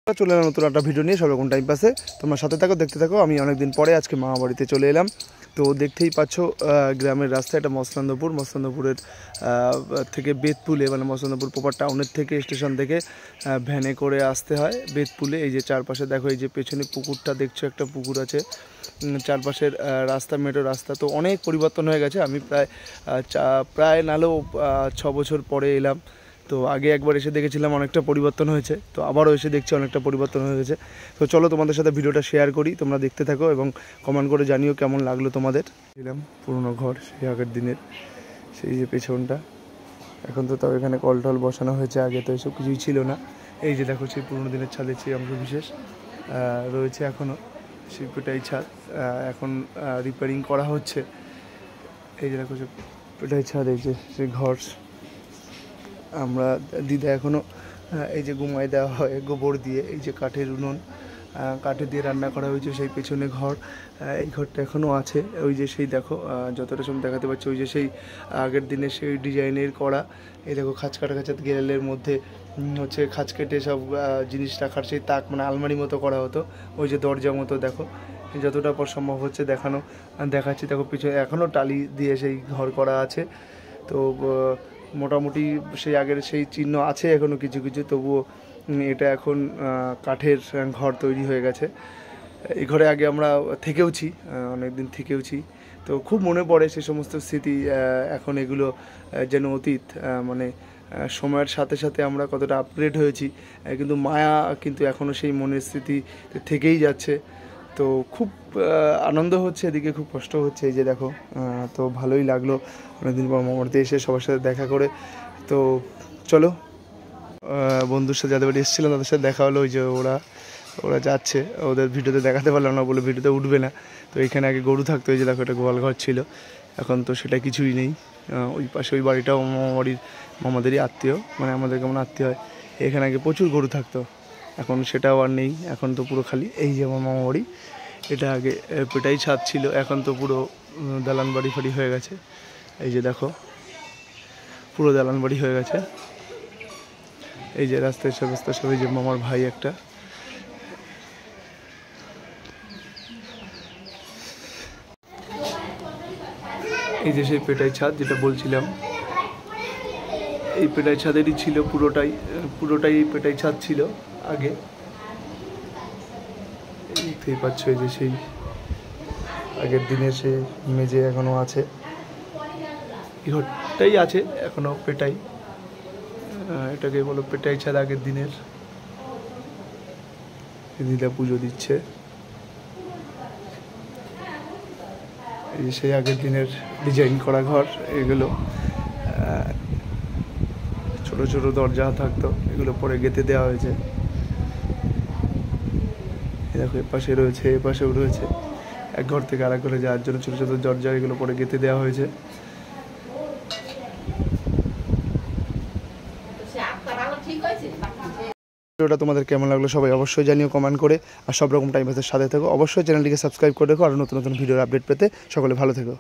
চলে এলাম নতুন একটা ভিডিও নিয়ে সব রকম টাইম পাসে। তোমরা সাথে থাকো, দেখতে থাকো। আমি অনেকদিন পরে আজকে মামা বাড়িতে চলে এলাম। তো দেখতেই পাচ্ছ গ্রামের রাস্তা, এটা মসলান্দপুরের থেকে বেতপুলে, মানে মসলান্দপুর প্রপার টাউনের থেকে স্টেশন থেকে ভ্যানে করে আসতে হয় বেতপুলে। এই যে চারপাশে দেখো, এই যে পেছনে পুকুরটা দেখছো, একটা পুকুর আছে, চারপাশের রাস্তা মেঠো রাস্তা। তো অনেক পরিবর্তন হয়ে গেছে। আমি প্রায় নাহলেও 6 বছর পরে এলাম। তো আগে একবার এসে দেখেছিলাম অনেকটা পরিবর্তন হয়েছে, তো আবারও এসে দেখছি অনেকটা পরিবর্তন হয়েছে। তো চলো তোমাদের সাথে ভিডিওটা শেয়ার করি, তোমরা দেখতে থাকো এবং কমেন্ট করে জানিও কেমন লাগলো তোমাদের। ছিলাম পুরনো ঘর, সেই আগের দিনের, সেই যে পেছনটা। এখন তো তাও এখানে কল টল বসানো হয়েছে, আগে তো এসব কিছুই ছিল না। এই যে দেখো, সেই পুরনো দিনের ছাদের সেই অংশ বিশেষ রয়েছে এখনও, সেই পেটাই ছাদ এখন রিপেয়ারিং করা হচ্ছে। এই যে দেখো, সে পেটাই ছাদ, এই যে সেই ঘর। আমরা দিদা এখনও এই যে ঘুমাই দেওয়া হয় গোবর দিয়ে, এই যে কাঠের উনুন, কাঠে দিয়ে রান্না করা হয়েছে, সেই পেছনে ঘর। এই ঘরটা এখনও আছে। ওই যে সেই দেখো, যতটা সময় দেখাতে পাচ্ছি, ওই যে সেই আগের দিনে সেই ডিজাইনের করা। এই দেখো, খাঁচ কাটা গেলের মধ্যে হচ্ছে খাঁচ কেটে সব জিনিস রাখার সেই তাক, মানে আলমারি মতো করা হতো। ওই যে দরজা মতো দেখো, যতটা পর সম্ভব হচ্ছে দেখাচ্ছি। দেখো পিছনে এখনও টালি দিয়ে সেই ঘর করা আছে। তো মোটামুটি সেই আগের সেই চিহ্ন আছে এখনও কিছু কিছু, তবুও এটা এখন কাঠের ঘর তৈরি হয়ে গেছে। এই ঘরে আগে আমরা থেকেওছি, অনেক দিন থেকেওছি। তো খুব মনে পড়ে সে সমস্ত স্মৃতি। এখন এগুলো যেন অতীত। মানে সময়ের সাথে সাথে আমরা কতটা আপগ্রেড হয়েছি, কিন্তু মায়া কিন্তু এখনও সেই মনের স্মৃতি থেকেই যাচ্ছে। তো খুব আনন্দ হচ্ছে, এদিকে খুব কষ্ট হচ্ছে। এই যে দেখো, তো ভালোই লাগলো অনেকদিন পর মামাবাড়িতে এসে সবার সাথে দেখা করে। তো চলো, বন্ধুর সাথে যাদের বাড়ি এসেছিলাম তাদের সাথে দেখা হলো। ওই যে ওরা যাচ্ছে, ওদের ভিডিওতে দেখাতে পারলাম না বলে ভিডিওতে উঠবে না। তো এখানে আগে গরু থাকতো, এই যে দেখো, একটা গোয়াল ঘর ছিল, এখন তো সেটা কিছুই নেই। ওই পাশে ওই বাড়িটাও মামাদেরই আত্মীয়, মানে আমাদের কেমন আত্মীয় হয়। এখানে আগে প্রচুর গরু থাকতো, এখন সেটাও আর নেই, এখন তো পুরো খালি। এই যে আমার মামা বাড়ি, এটা আগে পেটাই ছাদ ছিল, এখন তো পুরো দালান বাড়ি ফাড়ি হয়ে গেছে। এই যে দেখো, পুরো দালান বাড়ি হয়ে গেছে। এই যে রাস্তায় সব এই যে মামার ভাই একটা। এই যে সেই পেটাই ছাদ যেটা বলছিলাম, এই পেটাই ছাদেরই ছিল পুরোটাই এই পেটাই ছাদ ছিল আগে। দেখতেই পাচ্ছ, এই যে সেই আগের দিনে সে মেঝে এখনো আছে, এই ঘরটাই আছে এখনো পেটাই, এটাকে বলো পেটাই ছাদ আগের দিনের। দিদা পুজো দিচ্ছে, এই যে সেই আগের দিনের ডিজাইন করা ঘর। এগুলো ছোট ছোট দরজা থাকতো, এগুলো পরে গেঁথে দেওয়া হয়েছে। দেখো, এপাশে রয়েছে, এপাশেও রয়েছে। এক ঘর থেকে আরেক ঘরে যাওয়ার জন্য ছোট ছোট দরজা, এগুলো পরে গেঁথে দেওয়া হয়েছে। ভিডিওটা তোমাদের কেমন লাগলো সবাই অবশ্যই জানিও কমেন্ট করে। আর সব রকম টাইম পাসের সাথে থেকো, অবশ্যই চ্যানেলটিকে সাবস্ক্রাইব করে রেখো আর নতুন নতুন ভিডিওর আপডেট পেতে। সকলে ভালো থেকো।